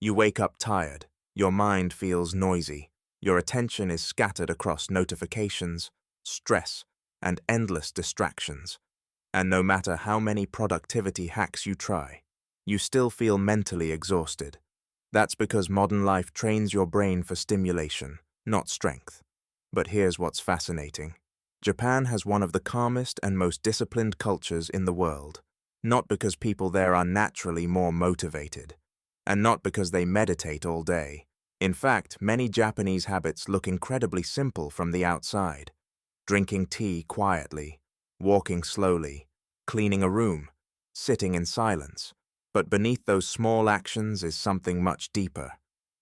You wake up tired, your mind feels noisy, your attention is scattered across notifications, stress, and endless distractions. And no matter how many productivity hacks you try, you still feel mentally exhausted. That's because modern life trains your brain for stimulation, not strength. But here's what's fascinating. Japan has one of the calmest and most disciplined cultures in the world, not because people there are naturally more motivated, and not because they meditate all day. In fact, many Japanese habits look incredibly simple from the outside. Drinking tea quietly, walking slowly, cleaning a room, sitting in silence. But beneath those small actions is something much deeper,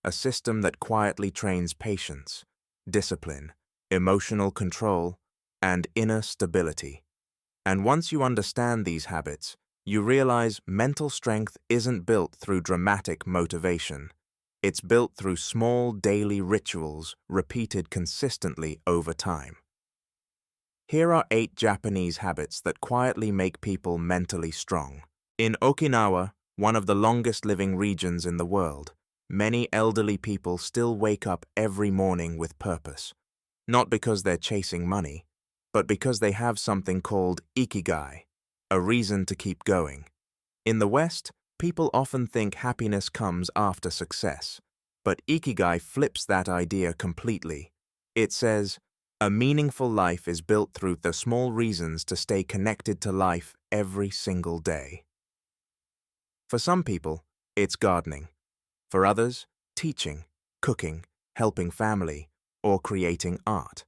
a system that quietly trains patience, discipline, emotional control, and inner stability. And once you understand these habits, you realize mental strength isn't built through dramatic motivation. It's built through small daily rituals repeated consistently over time. Here are 8 Japanese habits that quietly make people mentally strong. In Okinawa, one of the longest living regions in the world, many elderly people still wake up every morning with purpose. Not because they're chasing money, but because they have something called Ikigai, a reason to keep going. In the West, people often think happiness comes after success, but Ikigai flips that idea completely. It says, a meaningful life is built through the small reasons to stay connected to life every single day. For some people, it's gardening. For others, teaching, cooking, helping family, or creating art.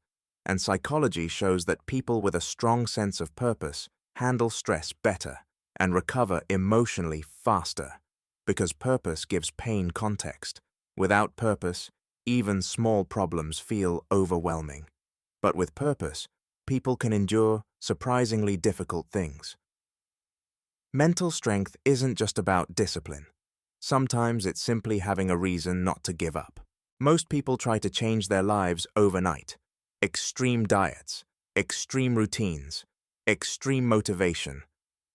And psychology shows that people with a strong sense of purpose handle stress better and recover emotionally faster, because purpose gives pain context. Without purpose, even small problems feel overwhelming. But with purpose, people can endure surprisingly difficult things. Mental strength isn't just about discipline. Sometimes it's simply having a reason not to give up. Most people try to change their lives overnight. Extreme diets, extreme routines, extreme motivation,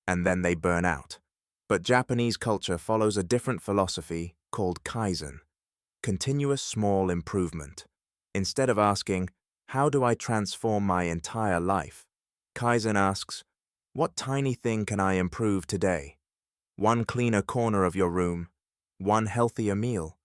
and then they burn out. But Japanese culture follows a different philosophy called Kaizen, continuous small improvement. Instead of asking, how do I transform my entire life? Kaizen asks, what tiny thing can I improve today? One cleaner corner of your room, one healthier meal,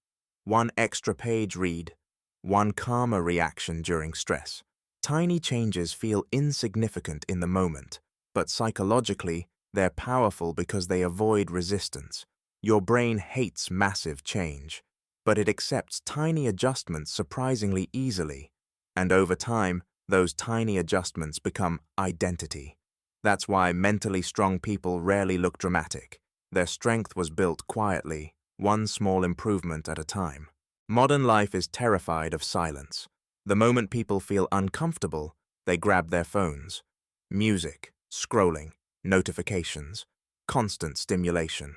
one extra page read, one calmer reaction during stress. Tiny changes feel insignificant in the moment, but psychologically, they're powerful because they avoid resistance. Your brain hates massive change, but it accepts tiny adjustments surprisingly easily. And over time, those tiny adjustments become identity. That's why mentally strong people rarely look dramatic. Their strength was built quietly, one small improvement at a time. Modern life is terrified of silence. The moment people feel uncomfortable, they grab their phones. Music, scrolling, notifications, constant stimulation.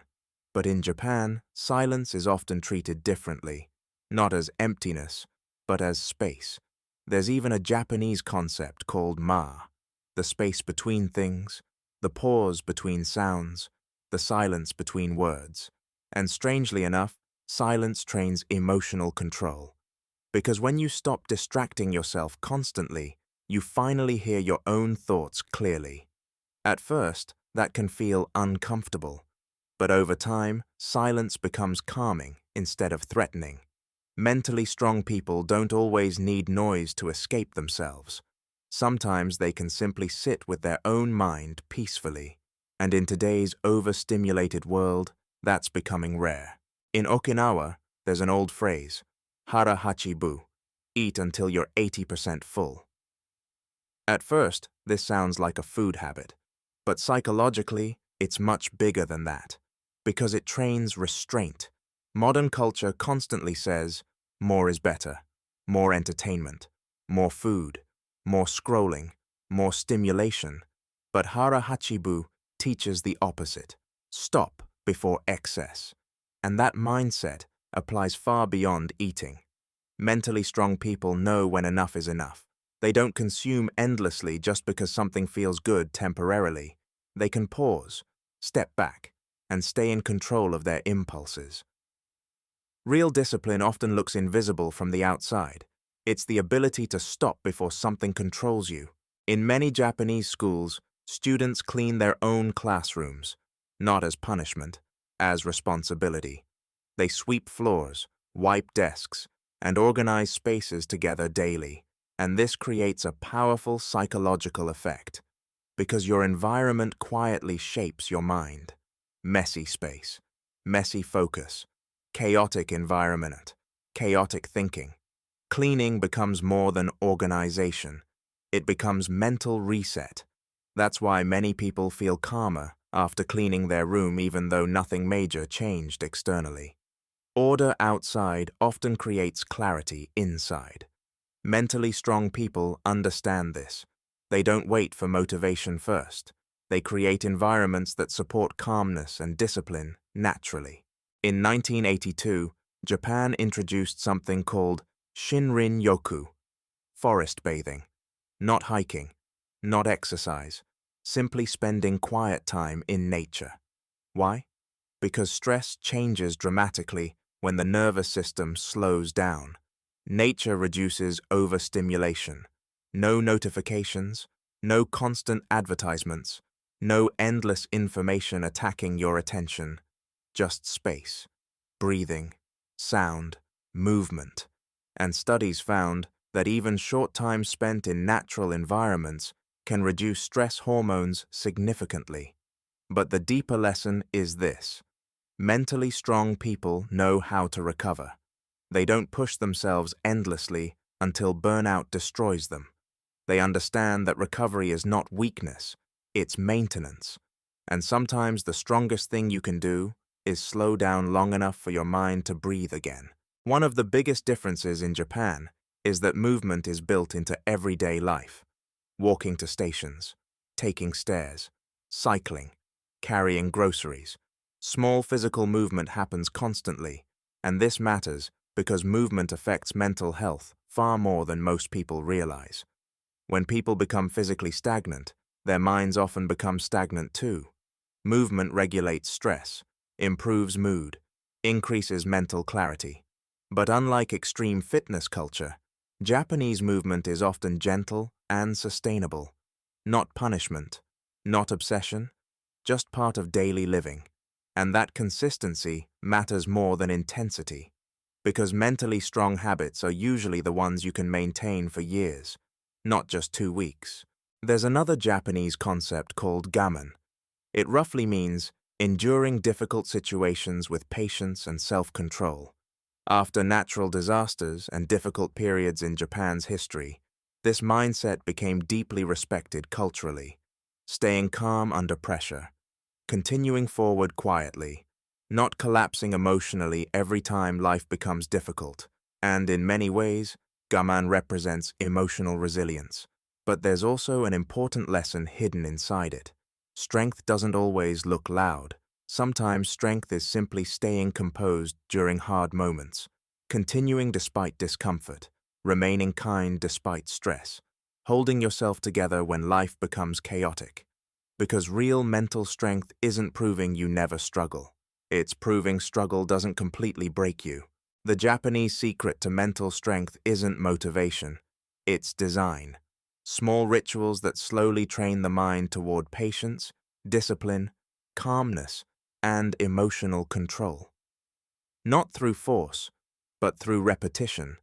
But in Japan, silence is often treated differently, not as emptiness, but as space. There's even a Japanese concept called the space between things, the pause between sounds, the silence between words. And strangely enough, silence trains emotional control. Because when you stop distracting yourself constantly, you finally hear your own thoughts clearly. At first, that can feel uncomfortable, but over time, silence becomes calming instead of threatening. Mentally strong people don't always need noise to escape themselves. Sometimes they can simply sit with their own mind peacefully. And in today's overstimulated world, that's becoming rare. In Okinawa, there's an old phrase, Hara Hachi Bu, eat until you're 80% full. At first, this sounds like a food habit, but psychologically, it's much bigger than that, because it trains restraint. Modern culture constantly says, more is better, more entertainment, more food, more scrolling, more stimulation. But Hara Hachi Bu teaches the opposite. Stop before excess. And that mindset applies far beyond eating. Mentally strong people know when enough is enough. They don't consume endlessly just because something feels good temporarily. They can pause, step back, and stay in control of their impulses. Real discipline often looks invisible from the outside. It's the ability to stop before something controls you. In many Japanese schools, students clean their own classrooms, not as punishment, as responsibility. They sweep floors, wipe desks, and organize spaces together daily. And this creates a powerful psychological effect, because your environment quietly shapes your mind. Messy space, messy focus, chaotic environment, chaotic thinking. Cleaning becomes more than organization. It becomes mental reset. That's why many people feel calmer after cleaning their room even though nothing major changed externally. Order outside often creates clarity inside. Mentally strong people understand this. They don't wait for motivation first. They create environments that support calmness and discipline naturally. In 1982, Japan introduced something called Shinrin-yoku, forest bathing. Not hiking, not exercise, simply spending quiet time in nature. Why? Because stress changes dramatically when the nervous system slows down. Nature reduces overstimulation. No notifications, no constant advertisements, no endless information attacking your attention. Just space, breathing, sound, movement. And studies found that even short time spent in natural environments can reduce stress hormones significantly. But the deeper lesson is this: mentally strong people know how to recover. They don't push themselves endlessly until burnout destroys them. They understand that recovery is not weakness, it's maintenance. And sometimes the strongest thing you can do is slow down long enough for your mind to breathe again. One of the biggest differences in Japan is that movement is built into everyday life. Walking to stations, taking stairs, cycling, carrying groceries. Small physical movement happens constantly, and this matters because movement affects mental health far more than most people realize. When people become physically stagnant, their minds often become stagnant too. Movement regulates stress, improves mood, increases mental clarity. But unlike extreme fitness culture, Japanese movement is often gentle and sustainable. Not punishment, not obsession, just part of daily living. And that consistency matters more than intensity, because mentally strong habits are usually the ones you can maintain for years, not just 2 weeks. There's another Japanese concept called Gaman. It roughly means enduring difficult situations with patience and self-control. After natural disasters and difficult periods in Japan's history, this mindset became deeply respected culturally. Staying calm under pressure, continuing forward quietly, not collapsing emotionally every time life becomes difficult. And in many ways, Gaman represents emotional resilience. But there's also an important lesson hidden inside it. Strength doesn't always look loud. Sometimes strength is simply staying composed during hard moments, continuing despite discomfort, remaining kind despite stress, holding yourself together when life becomes chaotic. Because real mental strength isn't proving you never struggle. It's proving struggle doesn't completely break you. The Japanese secret to mental strength isn't motivation, it's design. Small rituals that slowly train the mind toward patience, discipline, calmness, and emotional control. Not through force, but through repetition.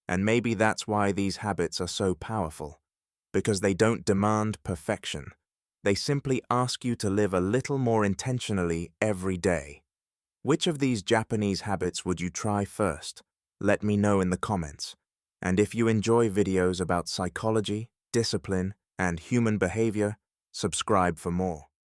And maybe that's why these habits are so powerful, because they don't demand perfection. They simply ask you to live a little more intentionally every day. Which of these Japanese habits would you try first? Let me know in the comments. And if you enjoy videos about psychology, discipline, and human behavior, subscribe for more.